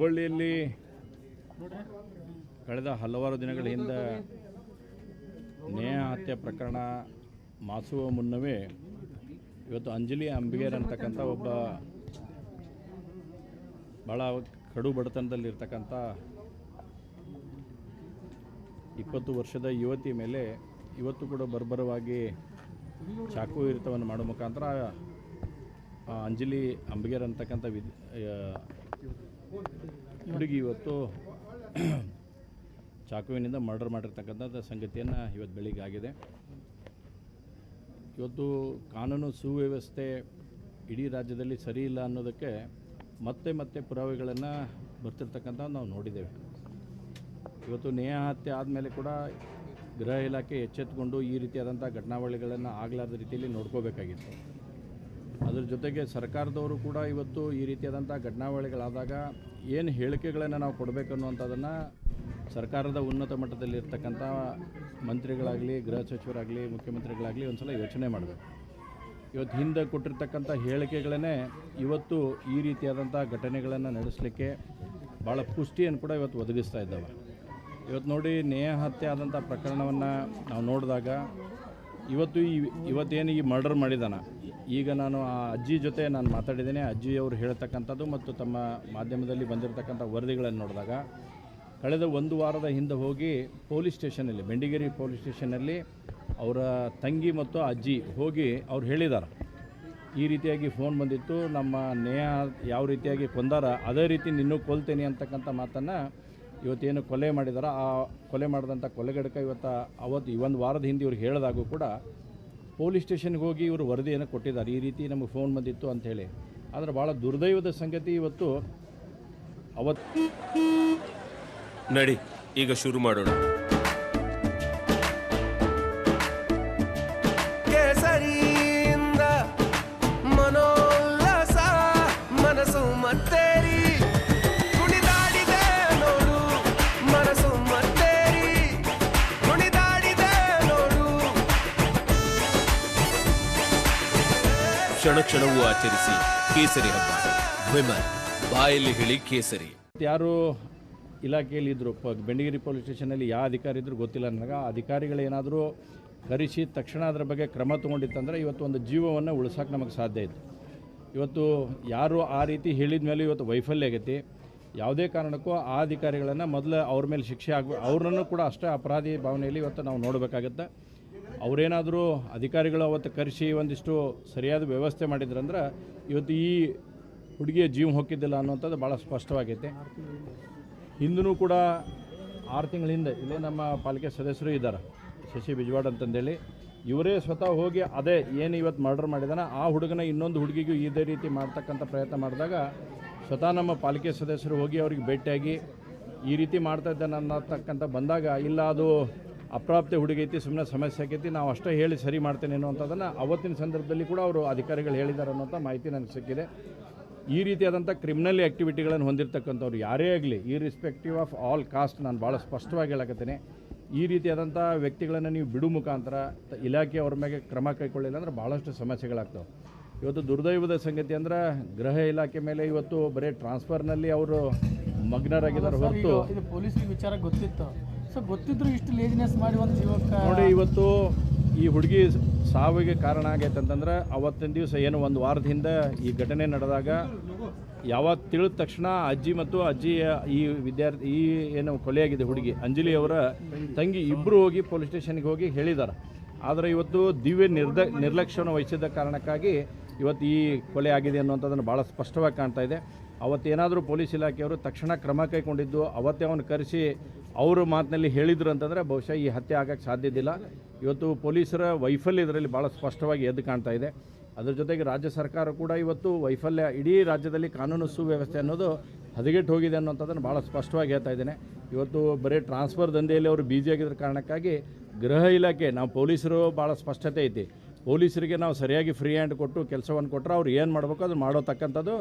ಹುಬ್ಬಳ್ಳಿಯಲ್ಲಿ ಕಳೆದ ಹಲವಾರು ದಿನಗಳ ಹಿಂದೆ ನೇಹ ಹತ್ಯೆ ಪ್ರಕರಣ ಮಾಸುವ ಮುನ್ನವೇ ಇವತ್ತು ಅಂಜಲಿ ಅಂಬಿಗೇರ್ ಅಂತಕ್ಕಂಥ ಒಬ್ಬ ಭಾಳ ಕಡು ಬಡತನದಲ್ಲಿರ್ತಕ್ಕಂಥ 20 ವರ್ಷದ ಯುವತಿ ಮೇಲೆ ಇವತ್ತು ಕೂಡ ಬರ್ಬರವಾಗಿ ಚಾಕು ಇರಿತವನ್ನು ಮಾಡೋ ಮುಖಾಂತರ ಅಂಜಲಿ ಅಂಬಿಗೇರ್ ಅಂತಕ್ಕಂಥ ಹುಡುಗಿ ಇವತ್ತು ಚಾಕುವಿನಿಂದ ಮರ್ಡರ್ ಮಾಡಿರ್ತಕ್ಕಂಥ ಸಂಗತಿಯನ್ನು ಇವತ್ತು ಬೆಳಿಗ್ಗೆ ಆಗಿದೆ. ಇವತ್ತು ಕಾನೂನು ಸುವ್ಯವಸ್ಥೆ ಇಡೀ ರಾಜ್ಯದಲ್ಲಿ ಸರಿ ಇಲ್ಲ ಅನ್ನೋದಕ್ಕೆ ಮತ್ತೆ ಪುರಾವೆಗಳನ್ನು ಬರ್ತಿರ್ತಕ್ಕಂಥ ನಾವು ನೋಡಿದ್ದೇವೆ. ಇವತ್ತು ನೇಹ ಹತ್ಯೆ ಆದಮೇಲೆ ಕೂಡ ಗೃಹ ಇಲಾಖೆ ಎಚ್ಚೆತ್ತುಕೊಂಡು ಈ ರೀತಿಯಾದಂಥ ಘಟನಾವಳಿಗಳನ್ನು ಆಗಲಾರದ ರೀತಿಯಲ್ಲಿ ನೋಡ್ಕೋಬೇಕಾಗಿತ್ತು. ಅದರ ಜೊತೆಗೆ ಸರ್ಕಾರದವರು ಕೂಡ ಇವತ್ತು ಈ ರೀತಿಯಾದಂಥ ಘಟನಾವಳಿಗಳಾದಾಗ ಏನು ಹೇಳಿಕೆಗಳನ್ನು ನಾವು ಕೊಡಬೇಕನ್ನುವಂಥದ್ದನ್ನು ಸರ್ಕಾರದ ಉನ್ನತ ಮಟ್ಟದಲ್ಲಿರ್ತಕ್ಕಂಥ ಮಂತ್ರಿಗಳಾಗಲಿ, ಗೃಹ ಸಚಿವರಾಗಲಿ, ಮುಖ್ಯಮಂತ್ರಿಗಳಾಗಲಿ ಒಂದು ಸಲ ಯೋಚನೆ ಮಾಡಬೇಕು. ಇವತ್ತು ಹಿಂದೆ ಕೊಟ್ಟಿರ್ತಕ್ಕಂಥ ಹೇಳಿಕೆಗಳನ್ನೇ ಇವತ್ತು ಈ ರೀತಿಯಾದಂಥ ಘಟನೆಗಳನ್ನು ನಡೆಸಲಿಕ್ಕೆ ಭಾಳ ಪುಷ್ಟಿಯನ್ನು ಕೂಡ ಇವತ್ತು ಒದಗಿಸ್ತಾ ಇದ್ದಾವೆ. ಇವತ್ತು ನೋಡಿ, ನೇಹ ಹತ್ಯೆ ಆದಂಥ ಪ್ರಕರಣವನ್ನು ನಾವು ನೋಡಿದಾಗ ಇವತ್ತೇನು ಈ ಮರ್ಡರ್ ಮಾಡಿದಾನ, ಈಗ ನಾನು ಆ ಅಜ್ಜಿ ಜೊತೆ ನಾನು ಮಾತಾಡಿದ್ದೇನೆ. ಅಜ್ಜಿಯವರು ಹೇಳ್ತಕ್ಕಂಥದ್ದು ಮತ್ತು ತಮ್ಮ ಮಾಧ್ಯಮದಲ್ಲಿ ಬಂದಿರತಕ್ಕಂಥ ವರದಿಗಳನ್ನು ನೋಡಿದಾಗ ಕಳೆದ 1 ವಾರದ ಹಿಂದೆ ಹೋಗಿ ಪೊಲೀಸ್ ಸ್ಟೇಷನಲ್ಲಿ, ಬೆಂಡಿಗೇರಿ ಪೊಲೀಸ್ ಸ್ಟೇಷನಲ್ಲಿ ಅವರ ತಂಗಿ ಮತ್ತು ಅಜ್ಜಿ ಹೋಗಿ ಅವ್ರು ಹೇಳಿದ್ದಾರೆ, ಈ ರೀತಿಯಾಗಿ ಫೋನ್ ಬಂದಿತ್ತು, ನಮ್ಮ ನೇಹ ಯಾವ ರೀತಿಯಾಗಿ ಕೊಂದಾರ ಅದೇ ರೀತಿ ನಿನ್ನೂ ಕೊಲ್ತೇನೆ ಅಂತಕ್ಕಂಥ ಮಾತನ್ನು ಇವತ್ತೇನು ಕೊಲೆ ಮಾಡಿದಾರ, ಆ ಕೊಲೆ ಮಾಡಿದಂಥ ಕೊಲೆಗಡಕ ಅವತ್ತು 1 ವಾರದ ಹಿಂದೆ ಇವ್ರು ಹೇಳಿದಾಗೂ ಕೂಡ ಪೊಲೀಸ್ ಸ್ಟೇಷನ್ಗೆ ಹೋಗಿ ಇವರು ವರದಿಯನ್ನು ಕೊಟ್ಟಿದ್ದಾರೆ, ಈ ರೀತಿ ನಮಗೆ ಫೋನ್ ಬಂದಿತ್ತು ಅಂಥೇಳಿ. ಆದರೆ ಭಾಳ ದುರ್ದೈವದ ಸಂಗತಿ ಇವತ್ತು ಅವತ್ತು ನಡಿ ಈಗ ಶುರು ಮಾಡೋಣ. ಕೇಸರಿಯಿಂದ ಮನೋಲ್ಲಾಸ ಮನಸ್ಸು ಮತ್ತೇರಿ ಕುಣಿದಾಡಿದೆ ನೋಡು, ಮನಸ್ಸು ಮತ್ತೇರಿ ಕುಣಿದಾಡಿದೆ ನೋಡು. ಕ್ಷಣ ಕ್ಷಣವೂ ಆಚರಿಸಿ ಕೇಸರಿ ಹಬ್ಬ. ವಿಮಲ್ ಬಾಯಲ್ಲಿ ಹೇಳಿ ಕೇಸರಿ. ಯಾರು ಇಲಾಖೆಯಲ್ಲಿ ಇದ್ದರು, ಬೆಂಡಿಗೇರಿ ಪೊಲೀಸ್ ಸ್ಟೇಷನಲ್ಲಿ ಯಾವ ಅಧಿಕಾರಿ ಇದ್ದರೂ ಗೊತ್ತಿಲ್ಲ ನನಗೆ. ಅಧಿಕಾರಿಗಳೇನಾದರೂ ಕರೆಸಿ ತಕ್ಷಣ ಅದರ ಬಗ್ಗೆ ಕ್ರಮ ತೊಗೊಂಡಿತ್ತಂದರೆ ಇವತ್ತು ಒಂದು ಜೀವವನ್ನು ಉಳಿಸೋಕೆ ನಮಗೆ ಸಾಧ್ಯ ಇತ್ತು. ಇವತ್ತು ಯಾರು ಆ ರೀತಿ ಹೇಳಿದ ಮೇಲೆ ಇವತ್ತು ವೈಫಲ್ಯ ಆಗೈತಿ. ಯಾವುದೇ ಕಾರಣಕ್ಕೂ ಆ ಅಧಿಕಾರಿಗಳನ್ನು ಮೊದಲು ಅವ್ರ ಮೇಲೆ ಶಿಕ್ಷೆ ಅವ್ರನ್ನೂ ಕೂಡ ಅಷ್ಟೇ ಅಪರಾಧಿ ಭಾವನೆಯಲ್ಲಿ ಇವತ್ತು ನಾವು ನೋಡಬೇಕಾಗತ್ತೆ. ಅವರೇನಾದರೂ ಅಧಿಕಾರಿಗಳು ಅವತ್ತು ಕರೆಸಿ ಒಂದಿಷ್ಟು ಸರಿಯಾದ ವ್ಯವಸ್ಥೆ ಮಾಡಿದ್ರಂದ್ರೆ ಇವತ್ತು ಈ ಹುಡುಗಿಯ ಜೀವ ಹೋಗಿದ್ದಿಲ್ಲ ಅನ್ನೋಂಥದ್ದು ಭಾಳ ಸ್ಪಷ್ಟವಾಗೈತೆ. ಹಿಂದೂ ಕೂಡ 6 ತಿಂಗಳ ಹಿಂದೆ ಇಲ್ಲೇ ನಮ್ಮ ಪಾಲಿಕೆ ಸದಸ್ಯರು ಇದ್ದಾರೆ, ಶಶಿ ಬಿಜವಾಡ್ ಅಂತಂದೇಳಿ, ಇವರೇ ಸ್ವತಃ ಹೋಗಿ ಅದೇ ಏನು ಇವತ್ತು ಮರ್ಡರ್ ಮಾಡಿದಾನೆ ಆ ಹುಡುಗನ ಇನ್ನೊಂದು ಹುಡುಗಿಗೂ ಇದೇ ರೀತಿ ಮಾಡ್ತಕ್ಕಂಥ ಪ್ರಯತ್ನ ಮಾಡಿದಾಗ ಸ್ವತಃ ನಮ್ಮ ಪಾಲಿಕೆ ಸದಸ್ಯರು ಹೋಗಿ ಅವ್ರಿಗೆ ಭೇಟಿಯಾಗಿ ಈ ರೀತಿ ಮಾಡ್ತಾ ಇದ್ದಾನೆ ಅನ್ನತಕ್ಕಂಥ ಬಂದಾಗ, ಇಲ್ಲ ಅದು ಅಪ್ರಾಪ್ತ ಹುಡುಗೈತಿ, ಸುಮ್ಮನೆ ಸಮಸ್ಯೆ ಆಗೈತಿ, ನಾವು ಅಷ್ಟೇ ಹೇಳಿ ಸರಿ ಮಾಡ್ತೇನೆ ಅನ್ನೋಂಥದ್ದನ್ನು ಅವತ್ತಿನ ಸಂದರ್ಭದಲ್ಲಿ ಕೂಡ ಅವರು ಅಧಿಕಾರಿಗಳು ಹೇಳಿದ್ದಾರೆ ಅನ್ನೋಂಥ ಮಾಹಿತಿ ನನಗೆ ಸಿಕ್ಕಿದೆ. ಈ ರೀತಿಯಾದಂಥ ಕ್ರಿಮಿನಲ್ ಆ್ಯಕ್ಟಿವಿಟಿಗಳನ್ನು ಹೊಂದಿರತಕ್ಕಂಥವ್ರು ಯಾರೇ ಆಗಲಿ, ಇರ್ರೆಸ್ಪೆಕ್ಟಿವ್ ಆಫ್ ಆಲ್ ಕಾಸ್ಟ್, ನಾನು ಭಾಳ ಸ್ಪಷ್ಟವಾಗಿ ಹೇಳಕತ್ತೇನೆ, ಈ ರೀತಿಯಾದಂಥ ವ್ಯಕ್ತಿಗಳನ್ನು ನೀವು ಬಿಡು ಮುಖಾಂತರ ಇಲಾಖೆ ಅವ್ರ ಮೇಲೆ ಕ್ರಮ ಕೈಗೊಳ್ಳಿಲ್ಲ ಅಂದರೆ ಭಾಳಷ್ಟು ಸಮಸ್ಯೆಗಳಾಗ್ತವೆ. ಇವತ್ತು ದುರ್ದೈವದ ಸಂಗತಿ ಅಂದರೆ ಗೃಹ ಇಲಾಖೆ ಮೇಲೆ ಇವತ್ತು ಬರೀ ಟ್ರಾನ್ಸ್ಫರ್ನಲ್ಲಿ ಅವರು ಮಗ್ನರಾಗಿದ್ದಾರೆ ಹೊರತು ಪೊಲೀಸರಿಗೆ ವಿಚಾರ ಗೊತ್ತಿತ್ತು. ಸೊ ಗೊತ್ತಿದ್ರು ಇಷ್ಟು ಲೇಜಿನೆಸ್ ಮಾಡಿ ಒಂದು ಜೀವಕ್ಕೆ ನೋಡಿ, ಇವತ್ತು ಈ ಹುಡುಗಿ ಸಾವಿಗೆ ಕಾರಣ ಆಗೈತೆ ಅಂತಂದ್ರೆ ಅವತ್ತಿನ ದಿವಸ ಏನು 1 ವಾರದ ಹಿಂದೆ ಈ ಘಟನೆ ನಡೆದಾಗ ಯಾವತ್ತು ತಿಳಿದ ತಕ್ಷಣ ಅಜ್ಜಿ ಮತ್ತು ಅಜ್ಜಿಯ ಈ ವಿದ್ಯಾರ್ಥಿ ಈ ಏನು ಕೊಲೆಯಾಗಿದೆ ಹುಡುಗಿ ಅಂಜಲಿ ಅವರ ತಂಗಿ ಇಬ್ಬರು ಹೋಗಿ ಪೊಲೀಸ್ ಸ್ಟೇಷನ್ಗೆ ಹೋಗಿ ಹೇಳಿದ್ದಾರೆ. ಆದರೆ ಇವತ್ತು ದಿವ್ಯ ನಿರ್ಲಕ್ಷ್ಯವನ್ನು ವಹಿಸಿದ ಕಾರಣಕ್ಕಾಗಿ ಇವತ್ತು ಈ ಕೊಲೆ ಆಗಿದೆ ಅನ್ನುವಂಥದ್ದನ್ನು ಭಾಳ ಸ್ಪಷ್ಟವಾಗಿ ಕಾಣ್ತಾ ಇದೆ. ಅವತ್ತೇನಾದರೂ ಪೊಲೀಸ್ ಇಲಾಖೆಯವರು ತಕ್ಷಣ ಕ್ರಮ ಕೈಗೊಂಡಿದ್ದು ಅವತ್ತೇ ಅವನು ಕರೆಸಿ ಅವರು ಮಾತಿನಲ್ಲಿ ಹೇಳಿದ್ರು ಅಂತಂದರೆ ಬಹುಶಃ ಈ ಹತ್ಯೆ ಆಗೋಕ್ಕೆ ಸಾಧ್ಯದಿಲ್ಲ. ಇವತ್ತು ಪೊಲೀಸರ ವೈಫಲ್ಯ ಇದರಲ್ಲಿ ಭಾಳ ಸ್ಪಷ್ಟವಾಗಿ ಎದ್ದು ಕಾಣ್ತಾ ಇದೆ. ಅದರ ಜೊತೆಗೆ ರಾಜ್ಯ ಸರ್ಕಾರ ಕೂಡ ಇವತ್ತು ವೈಫಲ್ಯ, ಇಡೀ ರಾಜ್ಯದಲ್ಲಿ ಕಾನೂನು ಸುವ್ಯವಸ್ಥೆ ಅನ್ನೋದು ಹದಗೆಟ್ಟು ಹೋಗಿದೆ ಅನ್ನೋಂಥದ್ದನ್ನು ಭಾಳ ಸ್ಪಷ್ಟವಾಗಿ ಹೇಳ್ತಾ ಇದ್ದೇನೆ. ಇವತ್ತು ಬರೀ ಟ್ರಾನ್ಸ್ಫರ್ ದಂಧೆಯಲ್ಲಿ ಅವರು ಬಿಜಿ ಆಗಿದ್ದ ಕಾರಣಕ್ಕಾಗಿ ಗೃಹ ಇಲಾಖೆ, ನಾವು ಪೊಲೀಸರು ಭಾಳ ಸ್ಪಷ್ಟತೆ ಐತಿ, ಪೊಲೀಸರಿಗೆ ನಾವು ಸರಿಯಾಗಿ ಫ್ರೀ ಹ್ಯಾಂಡ್ ಕೊಟ್ಟು ಕೆಲಸವನ್ನು ಕೊಟ್ಟರೆ ಅವ್ರು ಏನು ಮಾಡಬೇಕು ಅದನ್ನು ಮಾಡೋತಕ್ಕಂಥದ್ದು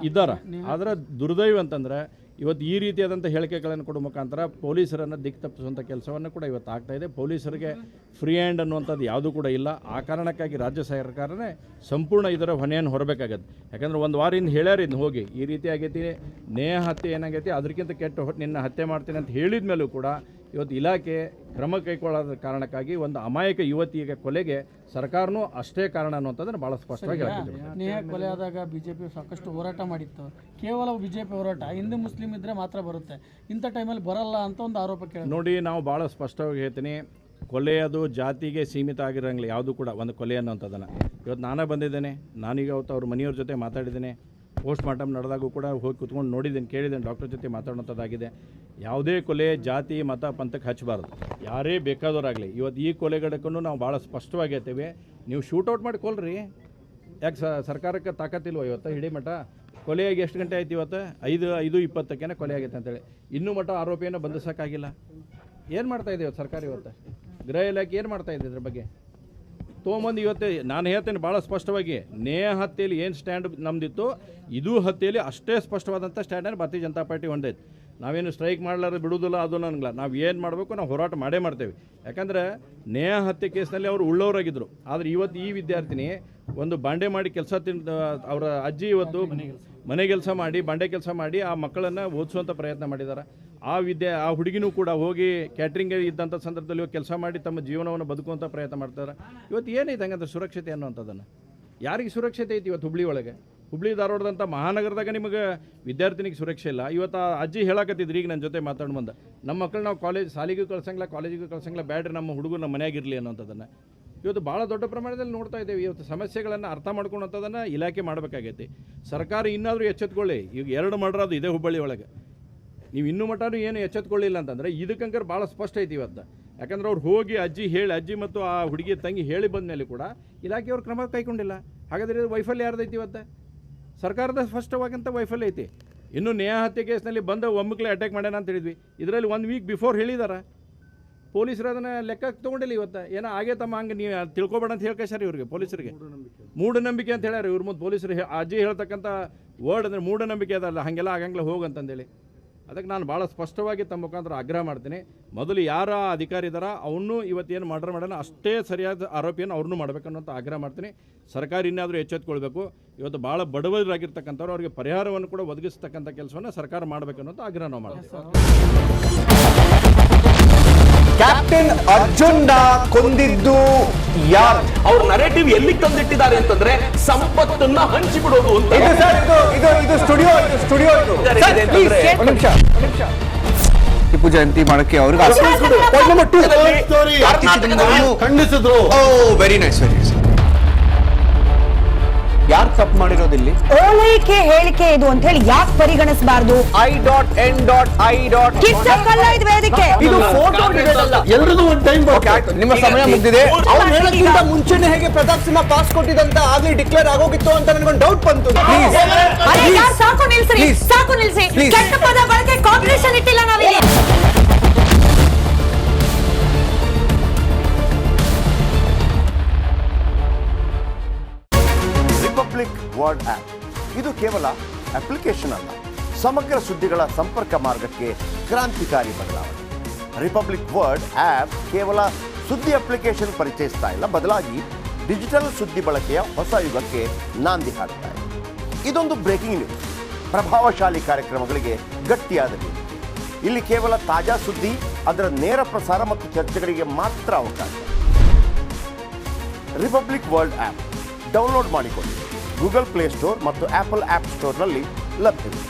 ಇದ್ದಾರೆ. ಆದರೆ ದುರ್ದೈವ ಅಂತಂದರೆ ಇವತ್ತು ಈ ರೀತಿಯಾದಂಥ ಹೇಳಿಕೆಗಳನ್ನು ಕೊಡೋ ಮುಖಾಂತರ ಪೊಲೀಸರನ್ನು ದಿಕ್ಕು ತಪ್ಪಿಸುವಂಥ ಕೆಲಸವನ್ನು ಕೂಡ ಇವತ್ತು ಆಗ್ತಾಯಿದೆ. ಪೊಲೀಸರಿಗೆ ಫ್ರೀ ಹ್ಯಾಂಡ್ ಅನ್ನುವಂಥದ್ದು ಯಾವುದೂ ಕೂಡ ಇಲ್ಲ. ಆ ಕಾರಣಕ್ಕಾಗಿ ರಾಜ್ಯ ಸರ್ಕಾರನೇ ಸಂಪೂರ್ಣ ಇದರ ಹೊಣೆಯನ್ನು ಹೊರಬೇಕಾಗತ್ತೆ. ಯಾಕಂದರೆ ಒಂದು ವಾರದಿಂದ ಹೇಳ್ಯಾರ ಇನ್ನು ಹೋಗಿ ಈ ರೀತಿ ಆಗೈತಿ, ನೇಹ ಹತ್ಯೆ ಏನಾಗೈತಿ, ಅದಕ್ಕಿಂತ ಕೆಟ್ಟ ನಿನ್ನ ಹತ್ಯೆ ಮಾಡ್ತೀನಿ ಅಂತ ಹೇಳಿದ ಮೇಲೂ ಕೂಡ ಇವತ್ತು ಇಲಾಖೆ ಕ್ರಮ ಕೈಗೊಳ್ಳೋದ ಕಾರಣಕ್ಕಾಗಿ ಒಂದು ಅಮಾಯಕ ಯುವತಿಯ ಕೊಲೆಗೆ ಸರ್ಕಾರನೂ ಅಷ್ಟೇ ಕಾರಣ ಅನ್ನುವಂಥದ್ದನ್ನು ಭಾಳ ಸ್ಪಷ್ಟವಾಗಿ ಹೇಳ್ತಿದ್ರು. ನೇಹ ಕೊಲೆ ಆದಾಗ ಬಿಜೆಪಿ ಸಾಕಷ್ಟು ಹೋರಾಟ ಮಾಡಿತ್ತು. ಕೇವಲ ಬಿಜೆಪಿ ಹೋರಾಟ ಹಿಂದೂ ಮುಸ್ಲಿಂ ಇದ್ರೆ ಮಾತ್ರ ಬರುತ್ತೆ, ಇಂಥ ಟೈಮಲ್ಲಿ ಬರಲ್ಲ ಅಂತ ಒಂದು ಆರೋಪ ಕೇಳಿ ನೋಡಿ, ನಾವು ಭಾಳ ಸ್ಪಷ್ಟವಾಗಿ ಹೇಳ್ತೀನಿ, ಕೊಲೆಯದು ಜಾತಿಗೆ ಸೀಮಿತ ಆಗಿರೋಂಗಿಲ್ಲ ಯಾವುದು ಕೂಡ ಒಂದು ಕೊಲೆ ಅನ್ನೋಂಥದ್ದನ್ನು. ಇವತ್ತು ನಾನೇ ಬಂದಿದ್ದೇನೆ, ನಾನೀಗ ಅವತ್ತು ಅವ್ರ ಮನೆಯವ್ರ ಜೊತೆ ಮಾತಾಡಿದ್ದೇನೆ, ಪೋಸ್ಟ್ ಮಾರ್ಟಮ್ ನಡೆದಾಗೂ ಕೂಡ ಹೋಗಿ ಕುತ್ಕೊಂಡು ನೋಡಿದ್ದೇನೆ, ಕೇಳಿದ್ದೇನೆ, ಡಾಕ್ಟರ್ ಜೊತೆ ಮಾತಾಡುವಂಥದ್ದಾಗಿದೆ. ಯಾವುದೇ ಕೊಲೆ ಜಾತಿ ಮತ ಪಂಥಕ್ಕೆ ಹಚ್ಚಬಾರ್ದು, ಯಾರೇ ಬೇಕಾದವರಾಗಲಿ. ಇವತ್ತು ಈ ಕೊಲೆಗಡಕ್ಕೂ ನಾವು ಭಾಳ ಸ್ಪಷ್ಟವಾಗಿ ಹೇಳ್ತೇವೆ, ನೀವು ಶೂಟೌಟ್ ಮಾಡಿ ಕೊಲ್ರಿ, ಯಾಕೆ ಸರ್ಕಾರಕ್ಕೆ ತಾಕತ್ತಿಲ್ವ ಇವತ್ತು ಹಿಡಿ ಮಠ? ಕೊಲೆಯಾಗಿ ಎಷ್ಟು ಗಂಟೆ ಆಯ್ತು ಇವತ್ತು? 5:20 ಕೊಲೆ ಆಗೈತೆ ಅಂತೇಳಿ ಇನ್ನೂ ಮಠ ಆರೋಪಿಯನ್ನು ಬಂಧಿಸೋಕ್ಕಾಗಿಲ್ಲ. ಏನು ಮಾಡ್ತಾಯಿದೆ ಇವತ್ತು ಸರ್ಕಾರ? ಇವತ್ತು ಗೃಹ ಇಲಾಖೆ ಏನು ಮಾಡ್ತಾಯಿದೆ ಇದ್ರ ಬಗ್ಗೆ? ತೊಗೊಂಬಂದು ಇವತ್ತು ನಾನು ಹೇಳ್ತೇನೆ ಭಾಳ ಸ್ಪಷ್ಟವಾಗಿ, ನೇಹ ಹತ್ಯೆಯಲ್ಲಿ ಏನು ಸ್ಟ್ಯಾಂಡ್ ನಮ್ಮದಿತ್ತು, ಇದು ಹತ್ಯೆಯಲ್ಲಿ ಅಷ್ಟೇ ಸ್ಪಷ್ಟವಾದಂಥ ಸ್ಟ್ಯಾಂಡನ್ನು ಭಾರತೀಯ ಜನತಾ ಪಾರ್ಟಿ ಹೊಂದೈತೆ. ನಾವೇನು ಸ್ಟ್ರೈಕ್ ಮಾಡಲಾರ ಬಿಡುವುದಿಲ್ಲ, ಅದು ನನಗಿಲ್ಲ. ನಾವು ಏನು ಮಾಡಬೇಕು, ನಾವು ಹೋರಾಟ ಮಾಡೇ ಮಾಡ್ತೇವೆ. ಯಾಕಂದರೆ ನೇಹ ಹತ್ಯೆ ಕೇಸ್ನಲ್ಲಿ ಅವರು ಉಳ್ಳವರಾಗಿದ್ದರು. ಆದರೆ ಇವತ್ತು ಈ ವಿದ್ಯಾರ್ಥಿನಿ ಒಂದು ಬಾಂಡೆ ಮಾಡಿ ಕೆಲಸ ಅವರ ಅಜ್ಜಿ ಇವತ್ತು ಮನೆ ಕೆಲಸ ಮಾಡಿ ಬಾಂಡೆ ಕೆಲಸ ಮಾಡಿ ಆ ಮಕ್ಕಳನ್ನು ಓದಿಸುವಂಥ ಪ್ರಯತ್ನ ಮಾಡಿದ್ದಾರೆ. ಆ ಹುಡುಗಿನೂ ಕೂಡ ಹೋಗಿ ಕ್ಯಾಟ್ರಿಂಗ್ ಇದ್ದಂಥ ಸಂದರ್ಭದಲ್ಲಿ ಕೆಲಸ ಮಾಡಿ ತಮ್ಮ ಜೀವನವನ್ನು ಬದುಕುವಂಥ ಪ್ರಯತ್ನ ಮಾಡ್ತಾರೆ. ಇವತ್ತು ಏನೈತೆ ಹಂಗಂದ್ರೆ ಸುರಕ್ಷತೆ ಅನ್ನುವಂಥದ್ದನ್ನು? ಯಾರಿಗೆ ಸುರಕ್ಷತೆ ಐತಿ ಇವತ್ತು ಹುಬ್ಳಿ ಒಳಗೆ? ಹುಬ್ಳಿ ಧಾರವಾಡದಂಥ ಮಹಾನಗರದಾಗ ನಿಮಗೆ ವಿದ್ಯಾರ್ಥಿನಿಗೆ ಸುರಕ್ಷೆ ಇಲ್ಲ. ಇವತ್ತು ಆ ಅಜ್ಜಿ ಹೇಳಕತ್ತಿದ್ರು ಈಗ ನನ್ನ ಜೊತೆ ಮಾತಾಡಿ ಬಂದ, ನಮ್ಮ ಮಕ್ಕಳು ನಾವು ಶಾಲೆಗೂ ಕಳ್ಸಂಗಿಲ್ಲ, ಕಾಲೇಜಿಗೂ ಕಳ್ಸಂಗಿಲ್ಲ, ಬ್ಯಾಡ್ರಿ ನಮ್ಮ ಹುಡುಗರು ನಮ್ಮ ಮನೆಯಾಗಿರಲಿ ಅನ್ನೋಂಥದ್ದನ್ನು ಇವತ್ತು ಭಾಳ ದೊಡ್ಡ ಪ್ರಮಾಣದಲ್ಲಿ ನೋಡ್ತಾ ಇದ್ದೇವೆ. ಇವತ್ತು ಸಮಸ್ಯೆಗಳನ್ನು ಅರ್ಥ ಮಾಡ್ಕೊಳ್ಳೋಂಥದ್ದನ್ನು ಇಲಾಖೆ ಮಾಡಬೇಕಾಗೈತಿ. ಸರ್ಕಾರ ಇನ್ನಾದರೂ ಎಚ್ಚೆತ್ಕೊಳ್ಳಿ. ಈಗ 2 ಮರ್ಡರ್ ಅದು ಇದೇ ಹುಬ್ಬಳ್ಳಿ ಒಳಗೆ. ನೀವು ಇನ್ನೂ ಮಟ್ಟನೂ ಏನು ಎಚ್ಚೆತ್ಕೊಳ್ಳಿಲ್ಲ ಅಂತಂದರೆ ಇದಕ್ಕಂಕರ್ ಭಾಳ ಸ್ಪಷ್ಟ ಐತಿ ಇವತ್ತು. ಯಾಕಂದ್ರೆ ಅವ್ರು ಹೋಗಿ ಅಜ್ಜಿ ಮತ್ತು ಆ ಹುಡುಗಿ ತಂಗಿ ಹೇಳಿ ಬಂದ ಮೇಲೆ ಕೂಡ ಇಲಾಖೆಯವ್ರು ಕ್ರಮ ಕೈಗೊಂಡಿಲ್ಲ. ಹಾಗಾದರೆ ವೈಫಲ್ಯ ಯಾರ್ದೈತಿ ಇವತ್ತು? ಸರ್ಕಾರದ ಸ್ಪಷ್ಟವಾಗಂಥ ವೈಫಲ್ಯ ಐತಿ. ಇನ್ನು ನೇಹ ಹತ್ಯೆ ಕೇಸ್ನಲ್ಲಿ ಬಂದ ಒಮ್ಮಕ್ಲೆ ಅಟ್ಯಾಕ್ ಮಾಡ್ಯಾನ ಅಂತ ಹೇಳಿದ್ವಿ. ಇದರಲ್ಲಿ 1 ವೀಕ್ ಬಿಫೋರ್ ಹೇಳಿದಾರ. ಪೊಲೀಸರು ಅದನ್ನು ಲೆಕ್ಕಕ್ಕೆ ತೊಗೊಂಡಿಲ್ಲ. ಇವತ್ತು ಏನೋ ಆಗೇ ತಮ್ಮ ಹಂಗೆ ನೀವು ತಿಳ್ಕೊಬೇಡ ಅಂತ ಹೇಳ್ಕೇಶಾರ ಇವ್ರಿಗೆ, ಪೊಲೀಸರಿಗೆ ಮೂಢನಂಬಿಕೆ ಅಂತ ಹೇಳ್ಯಾರ. ಇವ್ರ ಮುಂದೆ ಪೊಲೀಸರು ಅಜ್ಜಿ ಹೇಳ್ತಕ್ಕಂಥ ವರ್ಡ್ ಅಂದರೆ ಮೂಢನಂಬಿಕೆ ಅದಲ್ಲ, ಹಾಗೆಲ್ಲ ಆಗಂಗಿಲ್ಲ ಹೋಗಂತಂದೇಳಿ. ಅದಕ್ಕೆ ನಾನು ಭಾಳ ಸ್ಪಷ್ಟವಾಗಿ ತಮ್ಮ ಮುಖಾಂತರ ಆಗ್ರಹ ಮಾಡ್ತೀನಿ, ಮೊದಲು ಯಾರ ಅಧಿಕಾರಿ ಇದ್ದಾರ ಅವನು ಇವತ್ತೇನು ಮರ್ಡರ್ ಮಾಡೋಣ ಅಷ್ಟೇ ಸರಿಯಾದ ಆರೋಪಿಯನ್ನು ಅವ್ರನ್ನೂ ಮಾಡಬೇಕನ್ನೋಂಥ ಆಗ್ರಹ ಮಾಡ್ತೀನಿ. ಸರ್ಕಾರ ಇನ್ನಾದರೂ ಎಚ್ಚೆತ್ತುಕೊಳ್ಬೇಕು. ಇವತ್ತು ಭಾಳ ಬಡವರಾಗಿರ್ತಕ್ಕಂಥವ್ರು ಅವರಿಗೆ ಪರಿಹಾರವನ್ನು ಕೂಡ ಒದಗಿಸ್ತಕ್ಕಂಥ ಕೆಲಸವನ್ನು ಸರ್ಕಾರ ಮಾಡಬೇಕನ್ನೋಂಥ ಆಗ್ರಹ ನಾವು ಮಾಡ್ತೀವಿ. ಕ್ಯಾಪ್ಟನ್ ಅರ್ಜುನ್ನ ಕೊಂದಿದ್ದು ಯಾರು? ಅವ್ರ ನರೇಟಿವ್ ಎಲ್ಲಿ ತಂದಿಟ್ಟಿದ್ದಾರೆ ಅಂತಂದ್ರೆ ಸಂಪತ್ತನ್ನ ಹಂಚಿಬಿಡೋದು ಅಂತ. ಇದು ಸ್ಟುಡಿಯೋ ಟಿಪ್ಪು ಜಯಂತಿ ಮಾಡಕ್ಕೆ ಅವ್ರಿಗೆ ಖಂಡಿಸಿದ್ರು. Very nice. ಯಾರು ತಪ್ಪು ಮಾಡಿರೋದಿಲ್ಲಿ? ಓಲೈಕೆ ಹೇಳಿಕೆ ಇದು ಅಂತ ಹೇಳಿ ಯಾಕೆ ಪರಿಗಣಿಸಬಾರದು? ಕಿಚ್ಚಕ್ಕಲ್ಲ ಇದು ವೇದಿಕೆ. ಇದು ಫೋಟೋ ಎಲ್ಲರಿಗೂ ಒಂದು ಟೈಮ್ ನಿಮ್ಮ ಸಮಯ ಮುಗಿದಿದೆ. ಅವ್ರು ಹೇಳೋಕ್ಕಿಂತ ಮುಂಚೆನೆ ಹೇಗೆ ಪ್ರತಾಪ್ ಸಿಂಹ ಪಾಸ್ ಕೊಟ್ಟಿದಂತ ಆಗ್ಲಿ ಡಿಕ್ಲೇರ್ ಆಗೋಗಿತ್ತು ಅಂತ ನನಗೊಂದು ಡೌಟ್ ಬಂತು. ಸಾಕು ನಿಲ್ಸಿ. ಕೆಟ್ಟ ಪದ ಬಳಕೆ ಕಾಂಪಿಟೇಷನ್ ಇಟ್ಟಿಲ್ಲ ನಾವಿಲ್ಲಿ. ರಿಪಬ್ಲಿಕ್ ವರ್ಡ್ ಆಪ್ ಇದು ಕೇವಲ ಅಪ್ಲಿಕೇಶನ್ ಅಲ್ಲ, ಸಮಗ್ರ ಸುದ್ದಿಗಳ ಸಂಪರ್ಕ ಮಾರ್ಗಕ್ಕೆ ಕ್ರಾಂತಿಕಾರಿ ಬದಲಾವಣೆ. ರಿಪಬ್ಲಿಕ್ ವರ್ಡ್ ಆಪ್ ಕೇವಲ ಸುದ್ದಿ ಅಪ್ಲಿಕೇಶನ್ ಪರಿಚಯಿಸ್ತಾ ಇಲ್ಲ, ಬದಲಾಗಿ ಡಿಜಿಟಲ್ ಸುದ್ದಿ ಬಳಕೆಯ ಹೊಸ ಯುಗಕ್ಕೆ ನಾಂದಿ ಹಾಡ್ತಾ ಇದೆ. ಇದೊಂದು ಬ್ರೇಕಿಂಗ್ ನ್ಯೂಸ್, ಪ್ರಭಾವಶಾಲಿ ಕಾರ್ಯಕ್ರಮಗಳಿಗೆ ಗಟ್ಟಿಯಾದ ವೇದಿಕೆ. ಇಲ್ಲಿ ಕೇವಲ ತಾಜಾ ಸುದ್ದಿ, ಅದರ ನೇರ ಪ್ರಸಾರ ಮತ್ತು ಚರ್ಚೆಗಳಿಗೆ ಮಾತ್ರ ಅವಕಾಶ. ರಿಪಬ್ಲಿಕ್ ವರ್ಲ್ಡ್ ಆಪ್ ಡೌನ್ಲೋಡ್ ಮಾಡಿಕೊಳ್ಳಿ. ಗೂಗಲ್ ಪ್ಲೇ ಸ್ಟೋರ್ ಮತ್ತು ಆಪಲ್ ಆಪ್ ಸ್ಟೋರ್ನಲ್ಲಿ ಲಭ್ಯವಿದೆ.